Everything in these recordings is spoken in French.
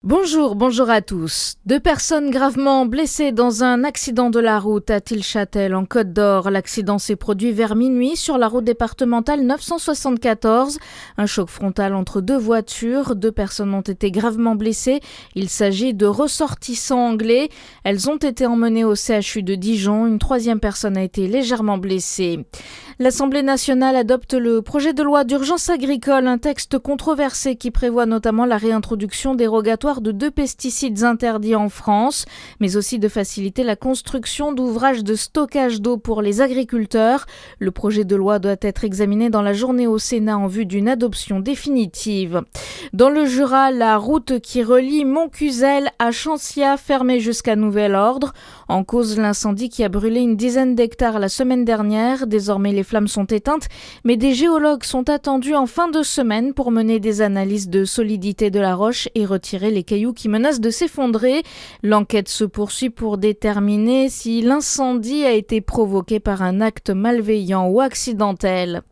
Bonjour à tous. 2 personnes gravement blessées dans un accident de la route à Tilchâtel en Côte d'Or. L'accident s'est produit vers minuit sur la route départementale 974. Un choc frontal entre 2 voitures. 2 personnes ont été gravement blessées. Il s'agit de ressortissants anglais. Elles ont été emmenées au CHU de Dijon. Une 3e personne a été légèrement blessée. L'Assemblée nationale adopte le projet de loi d'urgence agricole, un texte controversé qui prévoit notamment la réintroduction dérogatoire de 2 pesticides interdits en France, mais aussi de faciliter la construction d'ouvrages de stockage d'eau pour les agriculteurs. Le projet de loi doit être examiné dans la journée au Sénat en vue d'une adoption définitive. Dans le Jura, la route qui relie Montcuzel à Chancia fermée jusqu'à nouvel ordre. En cause, l'incendie qui a brûlé une dizaine d'hectares la semaine dernière. Désormais, les flammes sont éteintes, mais des géologues sont attendus en fin de semaine pour mener des analyses de solidité de la roche et retirer les cailloux qui menacent de s'effondrer. L'enquête se poursuit pour déterminer si l'incendie a été provoqué par un acte malveillant ou accidentel.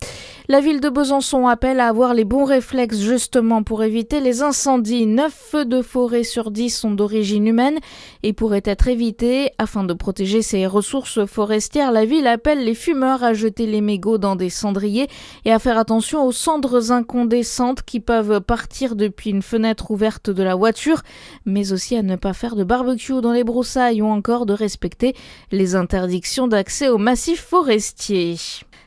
La ville de Besançon appelle à avoir les bons réflexes justement pour éviter les incendies. 9 feux de forêt sur 10 sont d'origine humaine et pourraient être évités. Afin de protéger ses ressources forestières, la ville appelle les fumeurs à jeter les mégots dans des cendriers et à faire attention aux cendres incandescentes qui peuvent partir depuis une fenêtre ouverte de la voiture, mais aussi à ne pas faire de barbecue dans les broussailles ou encore de respecter les interdictions d'accès aux massifs forestiers.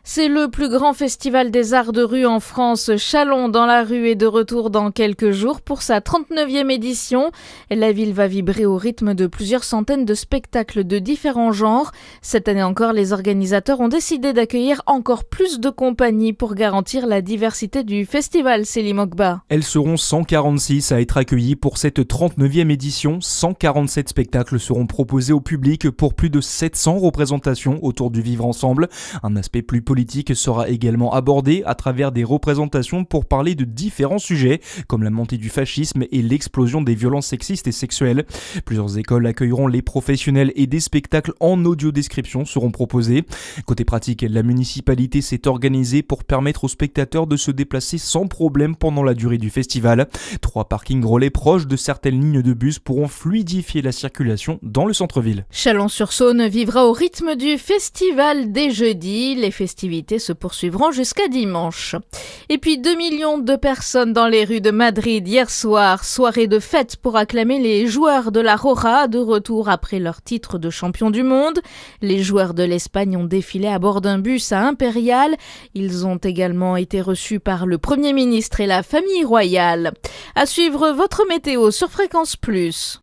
C'est le plus grand festival des arts de rue en France. Chalon dans la rue est de retour dans quelques jours pour sa 39e édition. La ville va vibrer au rythme de plusieurs centaines de spectacles de différents genres. Cette année encore, les organisateurs ont décidé d'accueillir encore plus de compagnies pour garantir la diversité du festival. Célim Okba. Elles seront 146 à être accueillies pour cette 39e édition. 147 spectacles seront proposés au public pour plus de 700 représentations autour du vivre ensemble. Un aspect plus politique sera également abordé à travers des représentations pour parler de différents sujets comme la montée du fascisme et l'explosion des violences sexistes et sexuelles. Plusieurs écoles accueilleront les professionnels et des spectacles en audio-description seront proposés. Côté pratique, la municipalité s'est organisée pour permettre aux spectateurs de se déplacer sans problème pendant la durée du festival. 3 parkings relais proches de certaines lignes de bus pourront fluidifier la circulation dans le centre-ville. Chalon-sur-Saône vivra au rythme du festival dès jeudi. Les festivités se poursuivront jusqu'à dimanche. Et puis 2 millions de personnes dans les rues de Madrid hier soir. Soirée de fête pour acclamer les joueurs de la Roja de retour après leur titre de champion du monde. Les joueurs de l'Espagne ont défilé à bord d'un bus à Impérial. Ils ont également été reçus par le Premier ministre et la famille royale. À suivre votre météo sur Fréquence Plus.